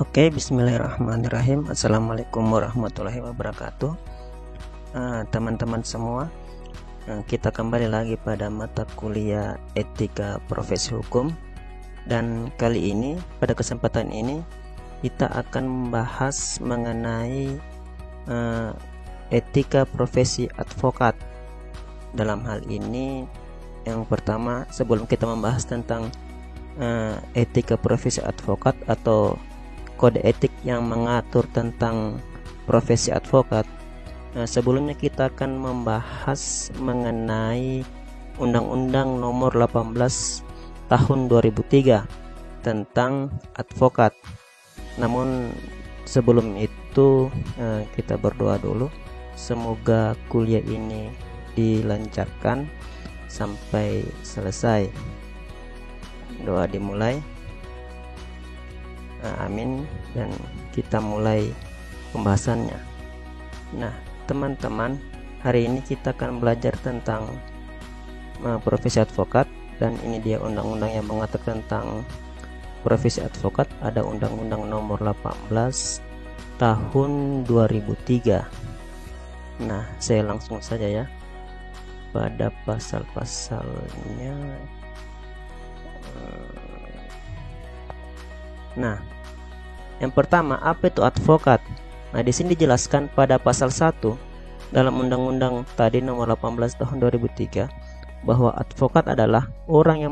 Oke, bismillahirrahmanirrahim. Assalamualaikum warahmatullahi wabarakatuh. Teman-teman semua, kita kembali lagi pada mata kuliah etika profesi hukum. Dan kali ini, pada kesempatan ini, kita akan membahas mengenai etika profesi advokat. Dalam hal ini, yang pertama, sebelum kita membahas tentang etika profesi advokat atau kode etik yang mengatur tentang profesi advokat, sebelumnya kita akan membahas mengenai Undang-Undang Nomor 18 Tahun 2003 tentang advokat. Namun sebelum itu kita berdoa dulu, semoga kuliah ini dilancarkan sampai selesai. Doa dimulai. Amin. Dan kita mulai pembahasannya. Nah, teman-teman, hari ini kita akan belajar tentang profesi advokat. Dan ini dia undang-undang yang mengatur tentang profesi advokat. Ada Undang-Undang Nomor 18 Tahun 2003. Nah, saya langsung saja ya pada pasal-pasalnya. Nah, yang pertama, apa itu advokat? Nah, di sini dijelaskan pada pasal 1 dalam undang-undang tadi nomor 18 tahun 2003 bahwa advokat adalah orang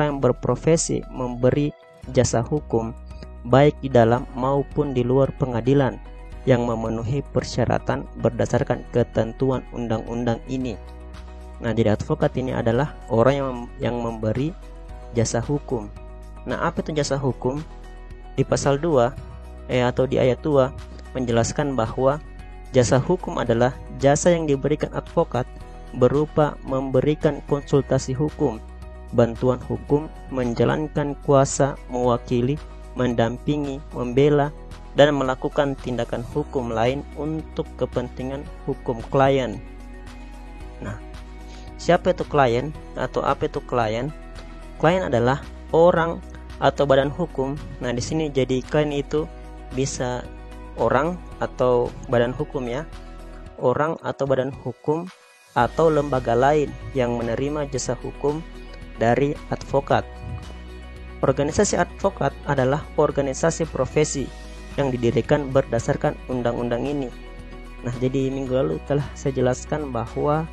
yang berprofesi memberi jasa hukum baik di dalam maupun di luar pengadilan yang memenuhi persyaratan berdasarkan ketentuan undang-undang ini. Nah, jadi advokat ini adalah orang yang memberi jasa hukum. Nah, apa itu jasa hukum? Di pasal 2 atau di ayat 2 menjelaskan bahwa jasa hukum adalah jasa yang diberikan advokat berupa memberikan konsultasi hukum, bantuan hukum, menjalankan kuasa, mewakili, mendampingi, membela, dan melakukan tindakan hukum lain untuk kepentingan hukum klien. Nah, siapa itu klien atau apa itu klien? Klien adalah orang atau badan hukum. Nah, di sini jadi klien itu bisa orang atau badan hukum ya. Orang atau badan hukum atau lembaga lain yang menerima jasa hukum dari advokat. Organisasi advokat adalah organisasi profesi yang didirikan berdasarkan undang-undang ini. Nah, jadi minggu lalu telah saya jelaskan bahwa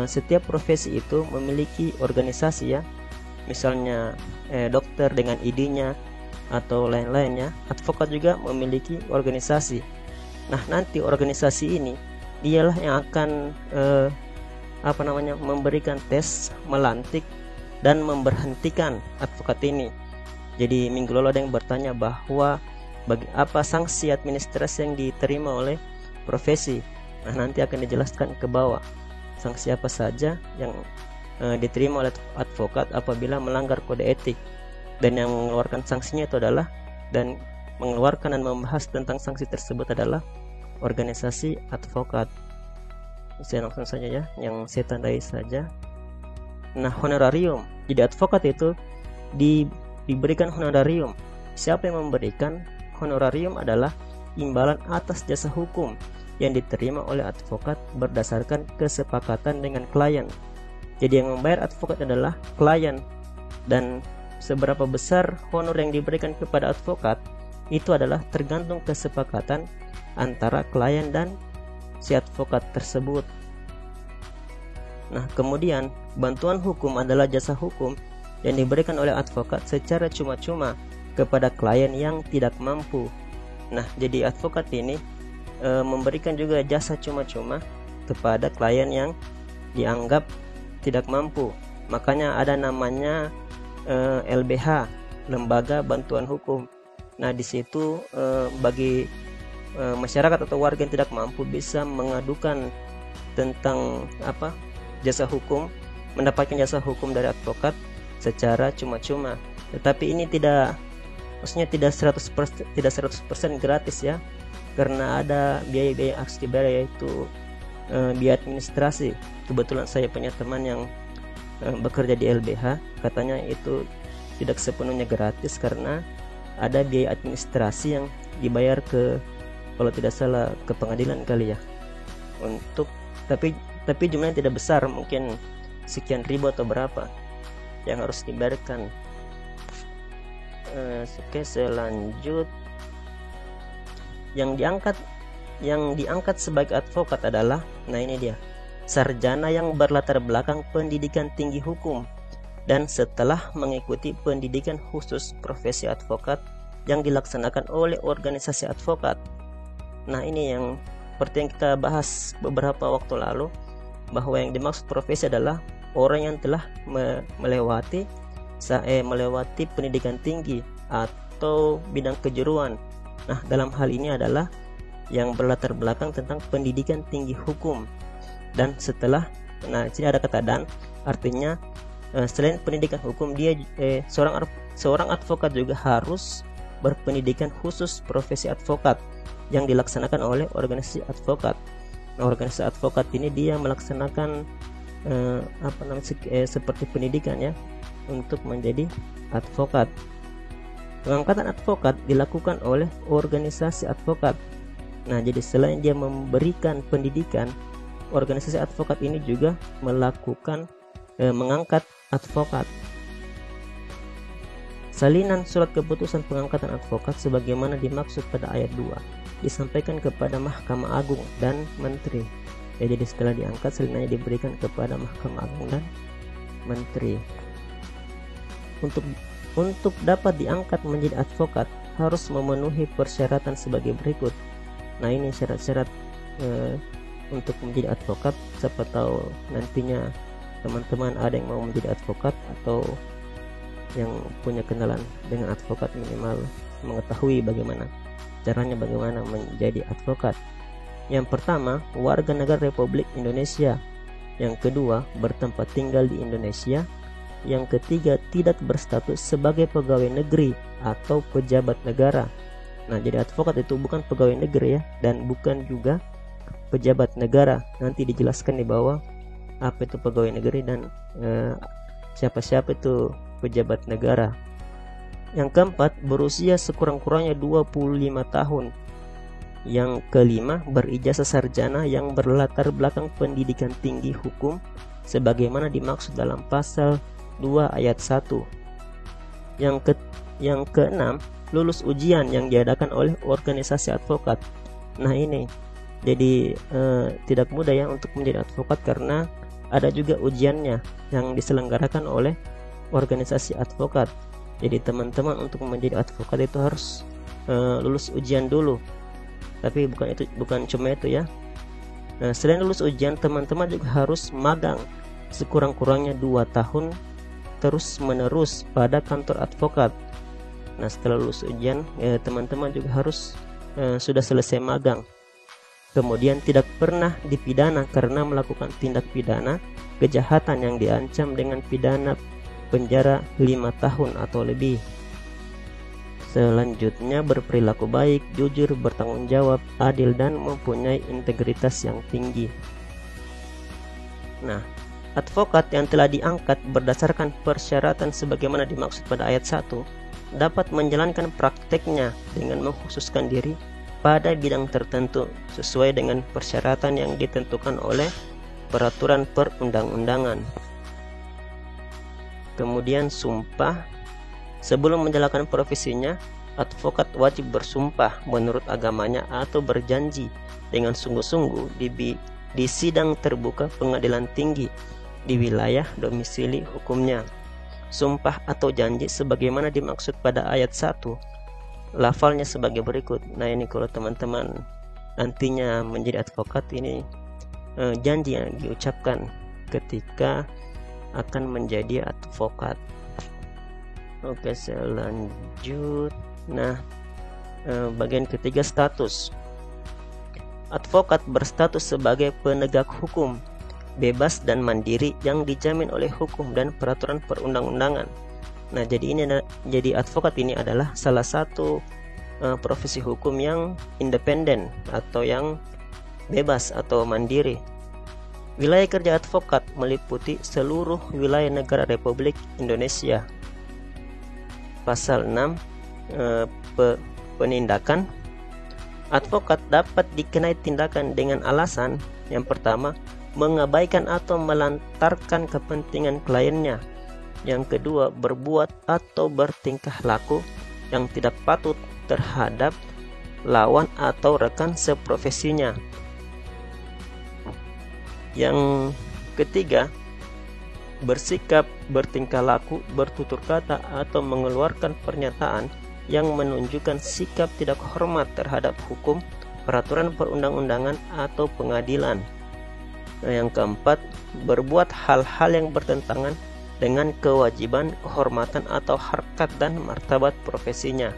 setiap profesi itu memiliki organisasi ya. Misalnya dokter dengan ID-nya atau lain-lainnya. Advokat juga memiliki organisasi. Nah, nanti organisasi ini dialah yang akan memberikan tes, melantik dan memberhentikan advokat ini. Jadi minggu lalu ada yang bertanya bahwa apa sanksi administrasi yang diterima oleh profesi. Nah, nanti akan dijelaskan ke bawah sanksi apa saja yang diterima oleh advokat apabila melanggar kode etik, dan yang mengeluarkan sanksinya itu adalah dan mengeluarkan dan membahas tentang sanksi tersebut adalah organisasi advokat. Saya langsung saja ya, yang saya tandai saja. Nah, honorarium. Jadi advokat itu diberikan honorarium. Siapa yang memberikan? Honorarium adalah imbalan atas jasa hukum yang diterima oleh advokat berdasarkan kesepakatan dengan klien. Jadi yang membayar advokat adalah klien, dan seberapa besar honor yang diberikan kepada advokat itu adalah tergantung kesepakatan antara klien dan si advokat tersebut. Nah, kemudian bantuan hukum adalah jasa hukum yang diberikan oleh advokat secara cuma-cuma kepada klien yang tidak mampu. Nah, jadi advokat ini memberikan juga jasa cuma-cuma kepada klien yang dianggap tidak mampu. Makanya ada namanya LBH, Lembaga Bantuan Hukum. Nah, di situ bagi masyarakat atau warga yang tidak mampu bisa mengadukan tentang jasa hukum, mendapatkan jasa hukum dari advokat secara cuma-cuma. Tetapi ini tidak 100% gratis ya, karena ada biaya-biaya yang harus dibayar, yaitu biaya administrasi. Kebetulan saya punya teman yang bekerja di LBH, katanya itu tidak sepenuhnya gratis karena ada biaya administrasi yang dibayar ke, kalau tidak salah, ke pengadilan kali ya. Untuk tapi jumlahnya tidak besar, mungkin sekian ribu atau berapa yang harus dibayarkan. Oke, selanjut yang diangkat sebagai advokat adalah, nah ini dia, sarjana yang berlatar belakang pendidikan tinggi hukum dan setelah mengikuti pendidikan khusus profesi advokat yang dilaksanakan oleh organisasi advokat. Nah ini yang seperti yang kita bahas beberapa waktu lalu, bahwa yang dimaksud profesi adalah orang yang telah melewati pendidikan tinggi atau bidang kejuruan. Nah, dalam hal ini adalah yang berlatar belakang tentang pendidikan tinggi hukum. Dan setelah, nah sini ada kata dan, artinya selain pendidikan hukum, dia seorang advokat juga harus berpendidikan khusus profesi advokat yang dilaksanakan oleh organisasi advokat. Nah, organisasi advokat ini dia melaksanakan seperti pendidikan ya untuk menjadi advokat. Pengangkatan advokat dilakukan oleh organisasi advokat. Nah, jadi selain dia memberikan pendidikan, organisasi advokat ini juga melakukan mengangkat advokat. Salinan surat keputusan pengangkatan advokat sebagaimana dimaksud pada ayat 2 disampaikan kepada Mahkamah Agung dan Menteri. Ya, jadi setelah diangkat, salinannya diberikan kepada Mahkamah Agung dan Menteri. Untuk dapat diangkat menjadi advokat harus memenuhi persyaratan sebagai berikut. Nah, ini syarat-syarat untuk menjadi advokat. Siapa tahu nantinya teman-teman ada yang mau menjadi advokat atau yang punya kenalan dengan advokat, minimal mengetahui bagaimana caranya, bagaimana menjadi advokat. Yang pertama, warga negara Republik Indonesia. Yang kedua, bertempat tinggal di Indonesia. Yang ketiga, tidak berstatus sebagai pegawai negeri atau pejabat negara. Nah, jadi advokat itu bukan pegawai negeri ya, dan bukan juga pejabat negara. Nanti dijelaskan di bawah apa itu pegawai negeri dan siapa-siapa itu pejabat negara. Yang keempat, berusia sekurang-kurangnya 25 tahun. Yang kelima, berijazah sarjana yang berlatar belakang pendidikan tinggi hukum sebagaimana dimaksud dalam pasal 2 ayat 1. Yang keenam, lulus ujian yang diadakan oleh organisasi advokat. Nah, ini jadi tidak mudah ya untuk menjadi advokat karena ada juga ujiannya yang diselenggarakan oleh organisasi advokat. Jadi teman-teman untuk menjadi advokat itu harus lulus ujian dulu. Tapi bukan cuma itu ya. Nah, selain lulus ujian, teman-teman juga harus magang sekurang-kurangnya 2 tahun terus menerus pada kantor advokat. Nah, setelah lulus ujian, teman-teman juga harus sudah selesai magang. Kemudian tidak pernah dipidana karena melakukan tindak pidana kejahatan yang diancam dengan pidana penjara 5 tahun atau lebih. Selanjutnya, berperilaku baik, jujur, bertanggung jawab, adil, dan mempunyai integritas yang tinggi. Nah, advokat yang telah diangkat berdasarkan persyaratan sebagaimana dimaksud pada ayat 1 dapat menjalankan prakteknya dengan mengkhususkan diri pada bidang tertentu sesuai dengan persyaratan yang ditentukan oleh peraturan perundang-undangan. Kemudian sumpah. Sebelum menjalankan profesinya, advokat wajib bersumpah menurut agamanya atau berjanji dengan sungguh-sungguh di sidang terbuka pengadilan tinggi di wilayah domisili hukumnya. Sumpah atau janji sebagaimana dimaksud pada ayat 1, lafalnya sebagai berikut. Nah, ini kalau teman-teman nantinya menjadi advokat, ini janji yang diucapkan ketika akan menjadi advokat. Oke, selanjut. Nah, bagian ketiga, status. Advokat berstatus sebagai penegak hukum, bebas dan mandiri yang dijamin oleh hukum dan peraturan perundang-undangan. Nah, jadi advokat ini adalah salah satu profesi hukum yang independen atau yang bebas atau mandiri. Wilayah kerja advokat meliputi seluruh wilayah negara Republik Indonesia. pasal 6 penindakan, advokat dapat dikenai tindakan dengan alasan yang pertama, mengabaikan atau melantarkan kepentingan kliennya. Yang kedua, berbuat atau bertingkah laku yang tidak patut terhadap lawan atau rekan seprofesinya. Yang ketiga, bersikap, bertingkah laku, bertutur kata atau mengeluarkan pernyataan yang menunjukkan sikap tidak hormat terhadap hukum, peraturan perundang-undangan atau pengadilan. Yang keempat, berbuat hal-hal yang bertentangan dengan kewajiban, kehormatan atau harkat dan martabat profesinya.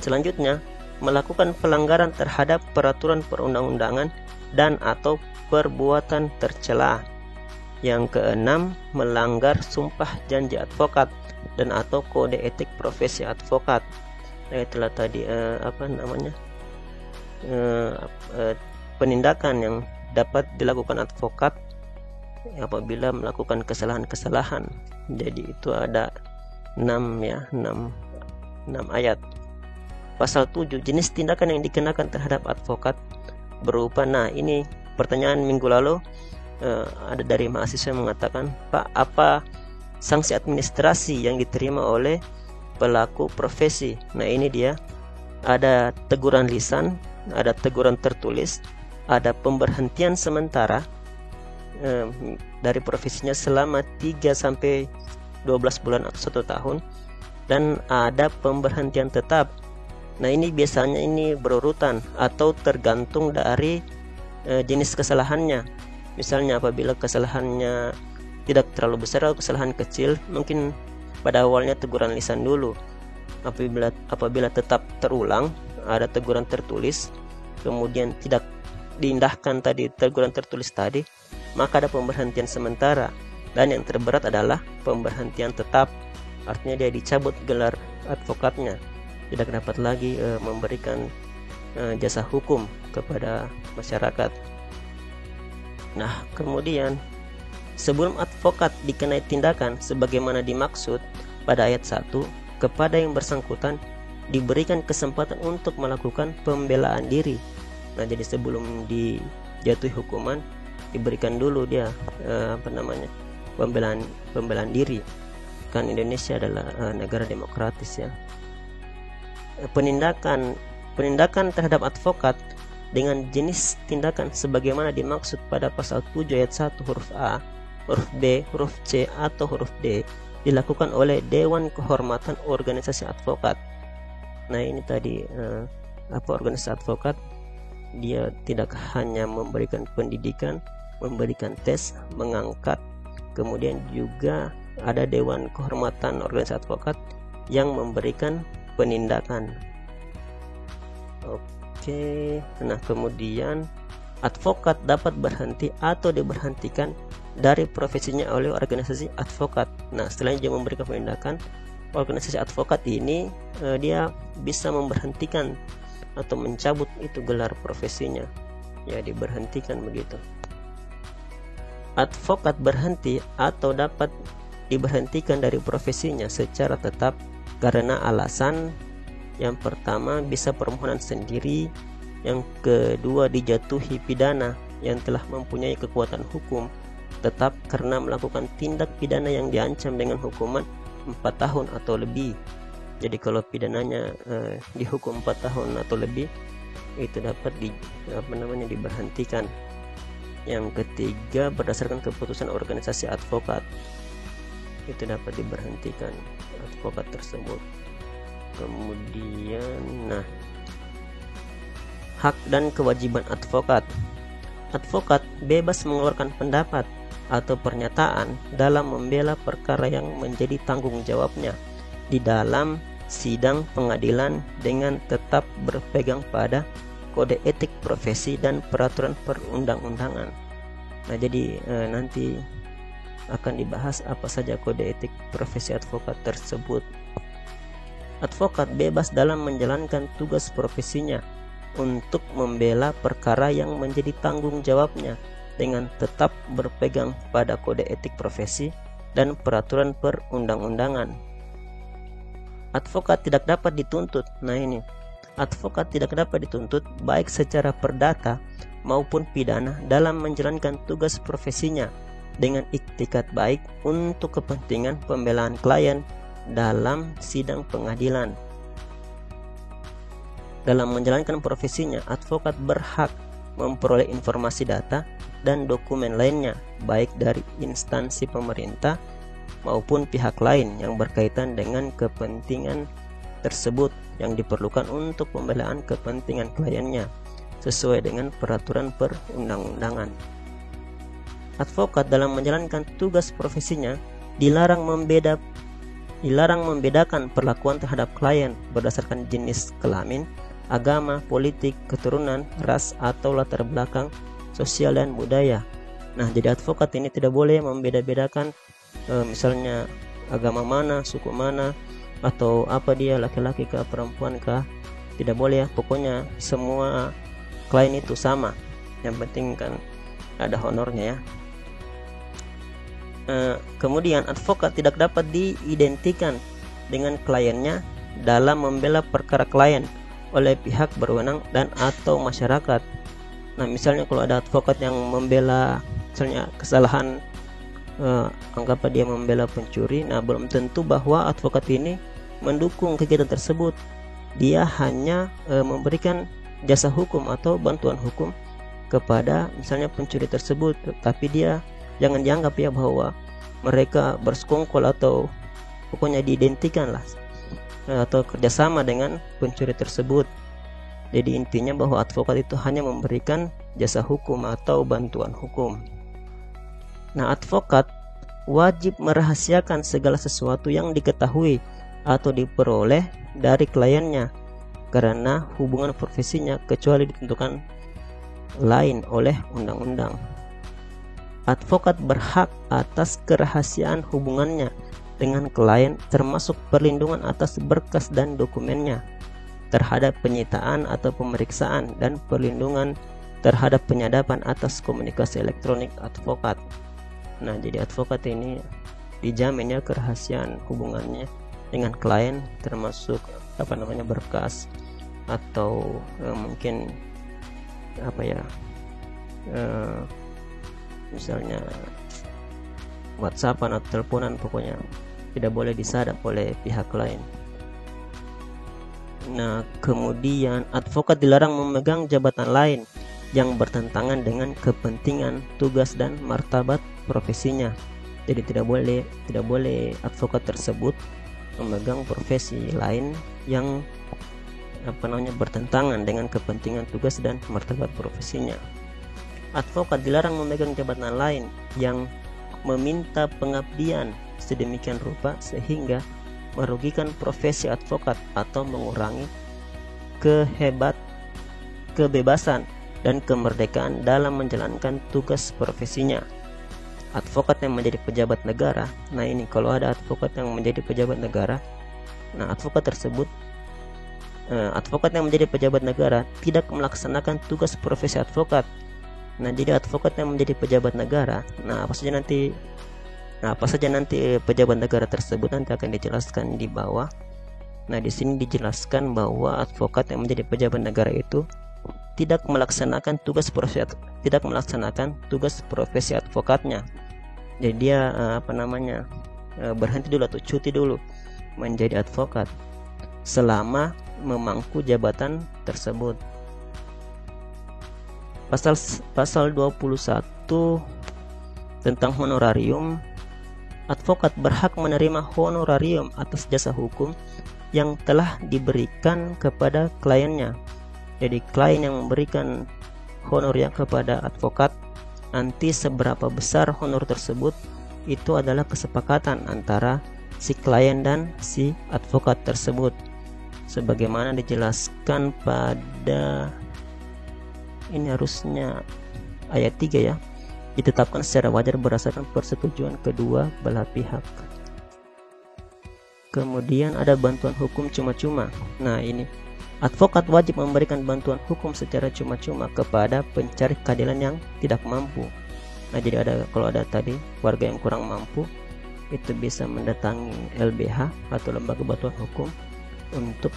Selanjutnya, melakukan pelanggaran terhadap peraturan perundang-undangan dan atau perbuatan tercela. Yang keenam, melanggar sumpah janji advokat dan atau kode etik profesi advokat. Nah, itulah tadi penindakan yang dapat dilakukan advokat apabila melakukan kesalahan-kesalahan. Jadi itu ada 6 ayat. Pasal 7, jenis tindakan yang dikenakan terhadap advokat berupa, nah ini pertanyaan minggu lalu ada dari mahasiswa yang mengatakan, Pak, apa sanksi administrasi yang diterima oleh pelaku profesi? Nah ini dia, ada teguran lisan, ada teguran tertulis, ada pemberhentian sementara dari profesinya selama 3 sampai 12 bulan atau 1 tahun, dan ada pemberhentian tetap. Nah ini biasanya ini berurutan atau tergantung dari jenis kesalahannya. Misalnya apabila kesalahannya tidak terlalu besar atau kesalahan kecil, mungkin pada awalnya teguran lisan dulu. Apabila tetap terulang, ada teguran tertulis, kemudian tidak diindahkan tadi teguran tertulis tadi, maka ada pemberhentian sementara, dan yang terberat adalah pemberhentian tetap. Artinya dia dicabut gelar advokatnya, tidak dapat lagi memberikan jasa hukum kepada masyarakat. Nah, kemudian sebelum advokat dikenai tindakan sebagaimana dimaksud pada ayat 1, kepada yang bersangkutan diberikan kesempatan untuk melakukan pembelaan diri. Nah, jadi sebelum dijatuhi hukuman diberikan dulu dia pembelaan diri. Kan Indonesia adalah negara demokratis ya. Penindakan terhadap advokat dengan jenis tindakan sebagaimana dimaksud pada pasal 7 ayat 1 huruf A, huruf B, huruf C atau huruf D dilakukan oleh Dewan Kehormatan Organisasi Advokat. Nah ini tadi organisasi advokat, dia tidak hanya memberikan pendidikan, memberikan tes, mengangkat, kemudian juga ada Dewan Kehormatan Organisasi Advokat yang memberikan penindakan. Oke, nah kemudian advokat dapat berhenti atau diberhentikan dari profesinya oleh organisasi advokat. Nah setelah dia memberikan penindakan, organisasi advokat ini dia bisa memberhentikan atau mencabut itu gelar profesinya, ya diberhentikan begitu. Advokat berhenti atau dapat diberhentikan dari profesinya secara tetap karena alasan yang pertama bisa permohonan sendiri, yang kedua dijatuhi pidana yang telah mempunyai kekuatan hukum tetap karena melakukan tindak pidana yang diancam dengan hukuman 4 tahun atau lebih. Jadi kalau pidananya dihukum 4 tahun atau lebih, itu dapat diberhentikan. Yang ketiga, berdasarkan keputusan organisasi advokat, itu dapat diberhentikan advokat tersebut. Kemudian, hak dan kewajiban advokat. Advokat bebas mengeluarkan pendapat atau pernyataan dalam membela perkara yang menjadi tanggung jawabnya di dalam sidang pengadilan dengan tetap berpegang pada kode etik profesi dan peraturan perundang-undangan. Nah, jadi nanti akan dibahas apa saja kode etik profesi advokat tersebut. Advokat bebas dalam menjalankan tugas profesinya untuk membela perkara yang menjadi tanggung jawabnya dengan tetap berpegang pada kode etik profesi dan peraturan perundang-undangan. advokat tidak dapat dituntut. Nah ini, advokat tidak dapat dituntut baik secara perdata maupun pidana dalam menjalankan tugas profesinya dengan iktikat baik untuk kepentingan pembelaan klien dalam sidang pengadilan. Dalam menjalankan profesinya, advokat berhak memperoleh informasi data dan dokumen lainnya baik dari instansi pemerintah maupun pihak lain yang berkaitan dengan kepentingan tersebut yang diperlukan untuk pembelaan kepentingan kliennya sesuai dengan peraturan perundang-undangan. Advokat dalam menjalankan tugas profesinya dilarang membedakan perlakuan terhadap klien berdasarkan jenis kelamin, agama, politik, keturunan, ras, atau latar belakang sosial dan budaya. Nah, jadi advokat ini tidak boleh membeda-bedakan misalnya agama mana, suku mana, atau apa dia, laki-laki kah, perempuan kah. Tidak boleh ya, pokoknya semua klien itu sama. Yang penting kan ada honornya ya. Kemudian advokat tidak dapat diidentikan dengan kliennya dalam membela perkara klien oleh pihak berwenang dan atau masyarakat. Nah, misalnya kalau ada advokat yang membela misalnya kesalahan, anggaplah dia membela pencuri, nah belum tentu bahwa advokat ini mendukung kegiatan tersebut. Dia hanya memberikan jasa hukum atau bantuan hukum kepada misalnya pencuri tersebut, tapi dia jangan dianggap ya bahwa mereka bersekongkol atau pokoknya diidentikan lah atau kerjasama dengan pencuri tersebut. Jadi intinya bahwa advokat itu hanya memberikan jasa hukum atau bantuan hukum. Nah, advokat wajib merahasiakan segala sesuatu yang diketahui atau diperoleh dari kliennya karena hubungan profesinya kecuali ditentukan lain oleh undang-undang. Advokat berhak atas kerahasiaan hubungannya dengan klien termasuk perlindungan atas berkas dan dokumennya terhadap penyitaan atau pemeriksaan dan perlindungan terhadap penyadapan atas komunikasi elektronik advokat. Nah, jadi advokat ini dijamin ya kerahasiaan hubungannya dengan klien termasuk berkas atau mungkin misalnya WhatsAppan atau teleponan, pokoknya tidak boleh disadap oleh pihak lain. Nah, kemudian advokat dilarang memegang jabatan lain yang bertentangan dengan kepentingan, tugas dan martabat profesinya. Jadi tidak boleh advokat tersebut memegang profesi lain yang bertentangan dengan kepentingan, tugas dan martabat profesinya. Advokat dilarang memegang jabatan lain yang meminta pengabdian sedemikian rupa sehingga merugikan profesi advokat atau mengurangi kebebasan dan kemerdekaan dalam menjalankan tugas profesinya. Advokat yang menjadi pejabat negara, nah ini kalau ada advokat yang menjadi pejabat negara, nah advokat yang menjadi pejabat negara tidak melaksanakan tugas profesi advokat. Nah, jadi advokat yang menjadi pejabat negara, apa saja nanti pejabat negara tersebut nanti akan dijelaskan di bawah. Nah, di sini dijelaskan bahwa advokat yang menjadi pejabat negara itu tidak melaksanakan tugas profesi advokatnya. Jadi dia berhenti dulu atau cuti dulu menjadi advokat selama memangku jabatan tersebut. Pasal 21 tentang honorarium, advokat berhak menerima honorarium atas jasa hukum yang telah diberikan kepada kliennya. Jadi klien yang memberikan honornya kepada advokat, nanti seberapa besar honor tersebut itu adalah kesepakatan antara si klien dan si advokat tersebut, sebagaimana dijelaskan pada ini harusnya ayat 3 ya, ditetapkan secara wajar berdasarkan persetujuan kedua belah pihak. Kemudian ada bantuan hukum cuma-cuma. Nah, ini advokat wajib memberikan bantuan hukum secara cuma-cuma kepada pencari keadilan yang tidak mampu. Nah, jadi kalau ada tadi warga yang kurang mampu, itu bisa mendatangi LBH atau Lembaga Bantuan Hukum untuk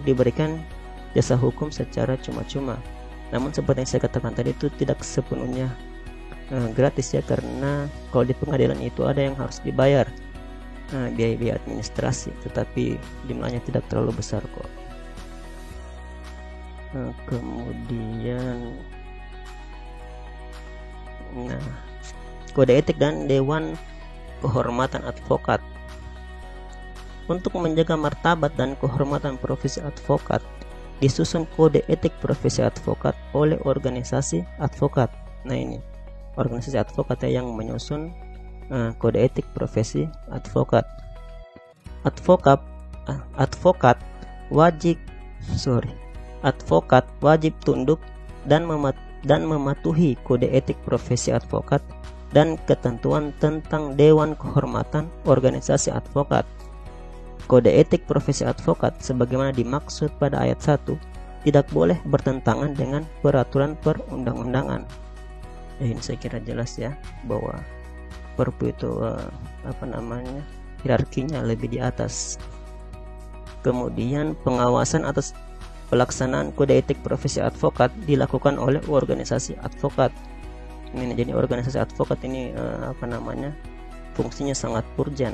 diberikan jasa hukum secara cuma-cuma. Namun seperti yang saya katakan tadi, itu tidak sepenuhnya gratis ya, karena kalau di pengadilan itu ada yang harus dibayar biaya-biaya administrasi, tetapi jumlahnya tidak terlalu besar kok. Kemudian kode etik dan Dewan Kehormatan Advokat. Untuk menjaga martabat dan kehormatan profesi advokat, disusun kode etik profesi advokat oleh organisasi advokat. Nah, ini organisasi advokat yang menyusun kode etik profesi advokat. Advokat wajib tunduk dan mematuhi kode etik profesi advokat dan ketentuan tentang Dewan Kehormatan Organisasi Advokat. Kode etik profesi advokat sebagaimana dimaksud pada ayat 1 tidak boleh bertentangan dengan peraturan perundang-undangan. Ini saya kira jelas ya, bahwa Perpu itu hierarkinya lebih di atas. Kemudian pengawasan atas pelaksanaan kode etik profesi advokat dilakukan oleh organisasi advokat. Ini jadi organisasi advokat ini fungsinya sangat urgen.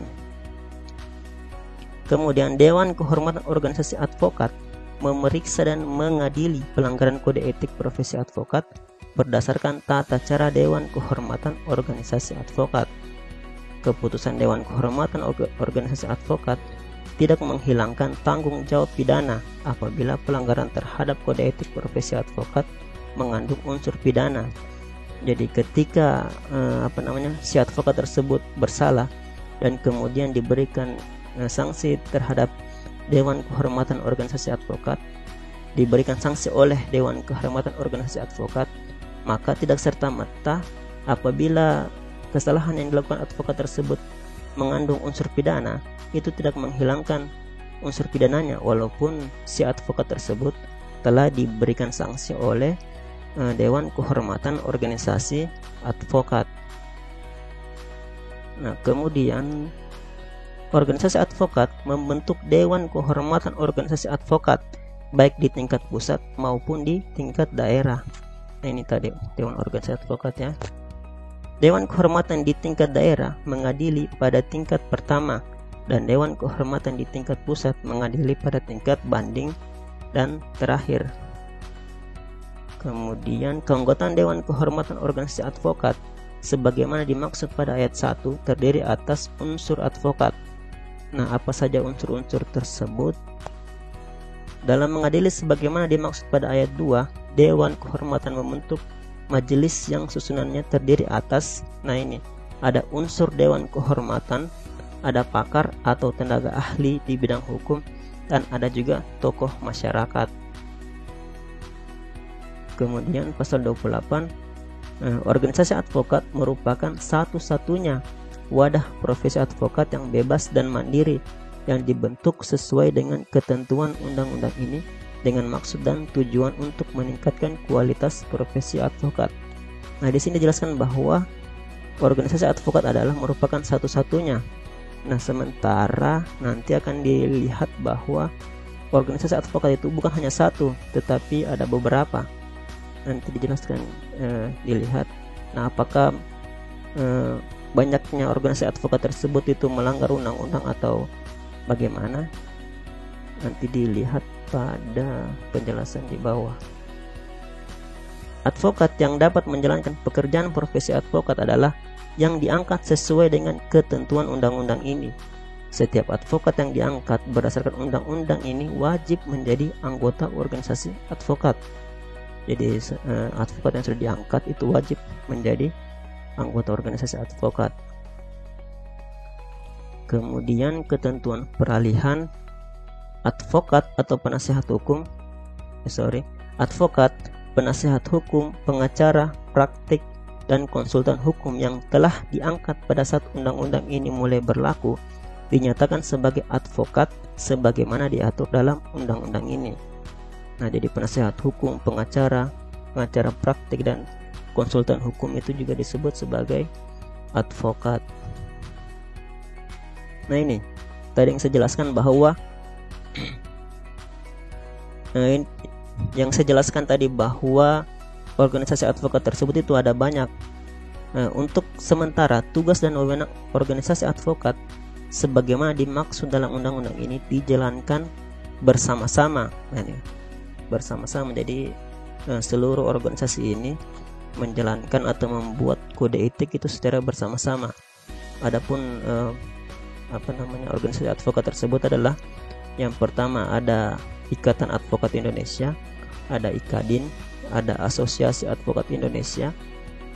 Kemudian Dewan Kehormatan Organisasi Advokat memeriksa dan mengadili pelanggaran kode etik profesi advokat berdasarkan tata cara Dewan Kehormatan Organisasi Advokat. Keputusan Dewan Kehormatan Organisasi Advokat tidak menghilangkan tanggung jawab pidana apabila pelanggaran terhadap kode etik profesi advokat mengandung unsur pidana. Jadi ketika si advokat tersebut bersalah dan kemudian diberikan sanksi terhadap Dewan Kehormatan Organisasi Advokat, diberikan sanksi oleh Dewan Kehormatan Organisasi Advokat, maka tidak serta-merta apabila kesalahan yang dilakukan advokat tersebut mengandung unsur pidana, itu tidak menghilangkan unsur pidananya walaupun si advokat tersebut telah diberikan sanksi oleh Dewan Kehormatan Organisasi Advokat. Nah, kemudian organisasi advokat membentuk Dewan Kehormatan Organisasi Advokat baik di tingkat pusat maupun di tingkat daerah. Nah, ini tadi Dewan Organisasi Advokat ya. Dewan Kehormatan di tingkat daerah mengadili pada tingkat pertama dan Dewan Kehormatan di tingkat pusat mengadili pada tingkat banding dan terakhir. Kemudian keanggotaan Dewan Kehormatan Organisasi Advokat sebagaimana dimaksud pada ayat 1 terdiri atas unsur advokat. Nah, apa saja unsur-unsur tersebut? Dalam mengadili sebagaimana dimaksud pada ayat 2, Dewan Kehormatan membentuk majelis yang susunannya terdiri atas, nah ini, ada unsur Dewan Kehormatan, ada pakar atau tenaga ahli di bidang hukum, dan ada juga tokoh masyarakat. Kemudian pasal 28, organisasi advokat merupakan satu-satunya wadah profesi advokat yang bebas dan mandiri yang dibentuk sesuai dengan ketentuan undang-undang ini dengan maksud dan tujuan untuk meningkatkan kualitas profesi advokat. Nah, di sini dijelaskan bahwa organisasi advokat adalah merupakan satu-satunya. Nah, sementara nanti akan dilihat bahwa organisasi advokat itu bukan hanya satu, tetapi ada beberapa. Nanti dijelaskan, dilihat. Nah, apakah banyaknya organisasi advokat tersebut itu melanggar undang-undang atau bagaimana? Nanti dilihat pada penjelasan di bawah. Advokat yang dapat menjalankan pekerjaan profesi advokat adalah yang diangkat sesuai dengan ketentuan undang-undang ini. Setiap advokat yang diangkat berdasarkan undang-undang ini wajib menjadi anggota organisasi advokat. Jadi advokat yang sudah diangkat itu wajib menjadi anggota organisasi advokat. Kemudian ketentuan peralihan advokat atau penasihat hukum, advokat, penasihat hukum, pengacara, praktik, dan konsultan hukum yang telah diangkat pada saat undang-undang ini mulai berlaku dinyatakan sebagai advokat sebagaimana diatur dalam undang-undang ini. Nah, jadi penasihat hukum, pengacara praktik, dan konsultan hukum itu juga disebut sebagai advokat. Nah ini tadi yang saya jelaskan bahwa yang saya jelaskan tadi bahwa organisasi advokat tersebut itu ada banyak. Nah, untuk sementara tugas dan wewenang organisasi advokat sebagaimana dimaksud dalam undang-undang ini dijalankan bersama-sama. Nah, ini bersama-sama. Jadi seluruh organisasi ini menjalankan atau membuat kode etik itu secara bersama-sama. Adapun organisasi advokat tersebut adalah yang pertama ada Ikatan Advokat Indonesia, ada IKADIN, ada Asosiasi Advokat Indonesia,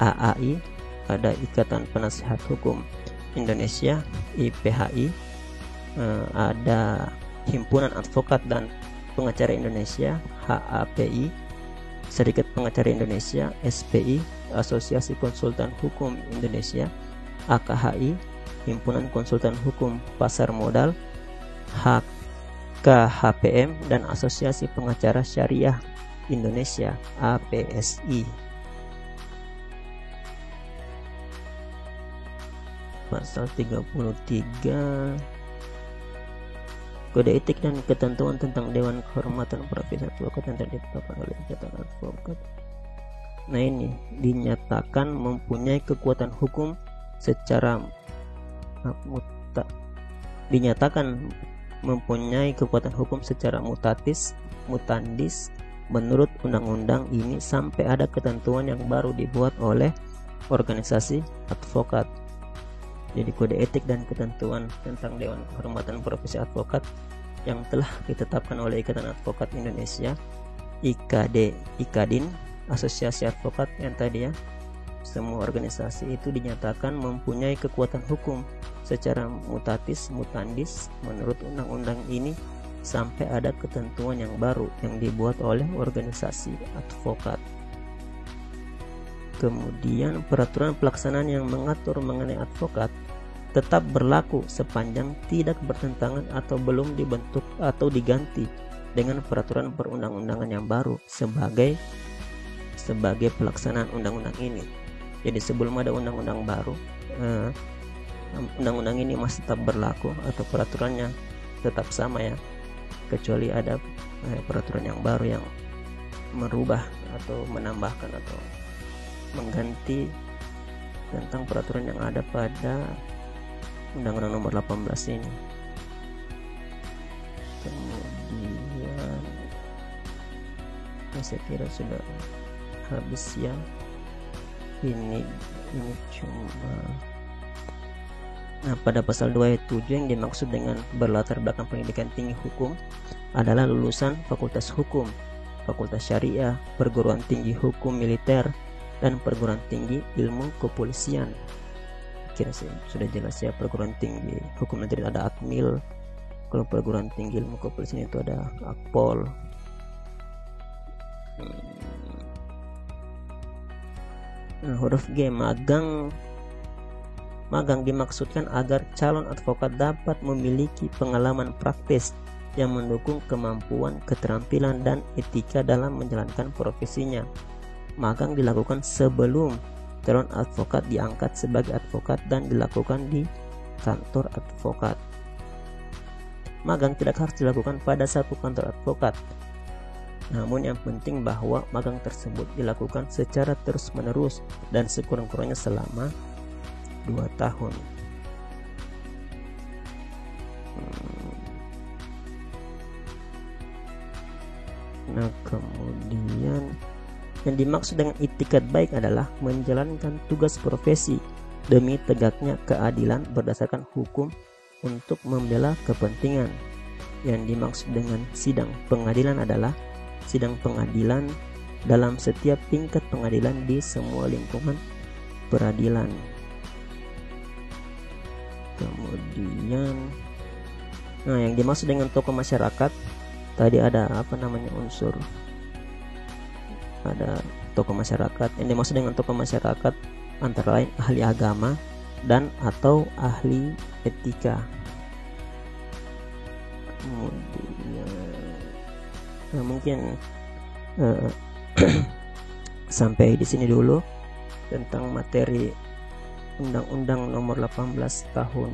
AAI, ada Ikatan Penasihat Hukum Indonesia, IPHI, ada Himpunan Advokat dan Pengacara Indonesia, HAPI, Serikat Pengacara Indonesia, SPI, Asosiasi Konsultan Hukum Indonesia, AKHI, Himpunan Konsultan Hukum Pasar Modal, HKHPM, dan Asosiasi Pengacara Syariah Indonesia, APSI. Pasal 33 Kode Etik dan Ketentuan tentang Dewan Kehormatan Profesi Advokat yang telah ditetapkan oleh Ikatan Advokat. Nah ini dinyatakan mempunyai kekuatan hukum secara mutatis mutandis menurut undang-undang ini sampai ada ketentuan yang baru dibuat oleh organisasi advokat. Jadi kode etik dan ketentuan tentang Dewan Kehormatan Profesi Advokat yang telah ditetapkan oleh Ikatan Advokat Indonesia, IKADIN, Asosiasi Advokat yang tadi ya, semua organisasi itu dinyatakan mempunyai kekuatan hukum secara mutatis mutandis menurut undang-undang ini sampai ada ketentuan yang baru yang dibuat oleh organisasi advokat. Kemudian peraturan pelaksanaan yang mengatur mengenai advokat tetap berlaku sepanjang tidak bertentangan atau belum dibentuk atau diganti dengan peraturan perundang-undangan yang baru sebagai pelaksanaan undang-undang ini. Jadi sebelum ada undang-undang baru, undang-undang ini masih tetap berlaku atau peraturannya tetap sama ya, kecuali ada peraturan yang baru yang merubah atau menambahkan atau mengganti tentang peraturan yang ada pada Undang-Undang Nomor 18 ini. Kemudian saya kira sudah habis ya. Ini cuma pada pasal 2 ayat 7 yang dimaksud dengan berlatar belakang pendidikan tinggi hukum adalah lulusan Fakultas Hukum, Fakultas Syariah, Perguruan Tinggi Hukum Militer, dan Perguruan Tinggi Ilmu Kepolisian. Kira sudah jelas ya, Perguruan Tinggi Hukum nanti ada Akmil, kalau Perguruan Tinggi Ilmu Kepolisian itu ada Akpol. Huruf G, magang dimaksudkan agar calon advokat dapat memiliki pengalaman praktis yang mendukung kemampuan, keterampilan, dan etika dalam menjalankan profesinya. Magang dilakukan sebelum calon advokat diangkat sebagai advokat dan dilakukan di kantor advokat. Magang tidak harus dilakukan pada satu kantor advokat, namun yang penting bahwa magang tersebut dilakukan secara terus-menerus dan sekurang-kurangnya selama 2 tahun. Nah, kemudian yang dimaksud dengan itikat baik adalah menjalankan tugas profesi demi tegaknya keadilan berdasarkan hukum untuk membela kepentingan. Yang dimaksud dengan sidang pengadilan adalah sidang pengadilan dalam setiap tingkat pengadilan di semua lingkungan peradilan. Kemudian yang dimaksud dengan tokoh masyarakat tadi ada unsur, ada tokoh masyarakat. Yang dimaksud dengan tokoh masyarakat antara lain ahli agama dan atau ahli etika. Kemudian mungkin sampai di sini dulu tentang materi Undang-Undang Nomor 18 Tahun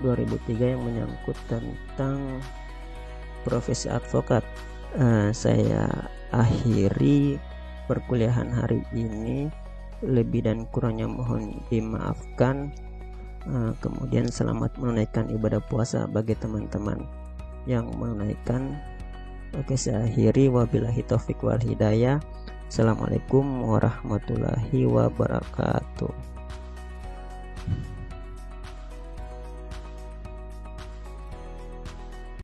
2003 yang menyangkut tentang profesi advokat. Saya akhiri perkuliahan hari ini, lebih dan kurangnya mohon dimaafkan. Kemudian selamat menunaikan ibadah puasa bagi teman-teman yang menunaikan. Oke, saya akhiri, wabillahi taufik wal hidayah. Assalamualaikum warahmatullahi wabarakatuh.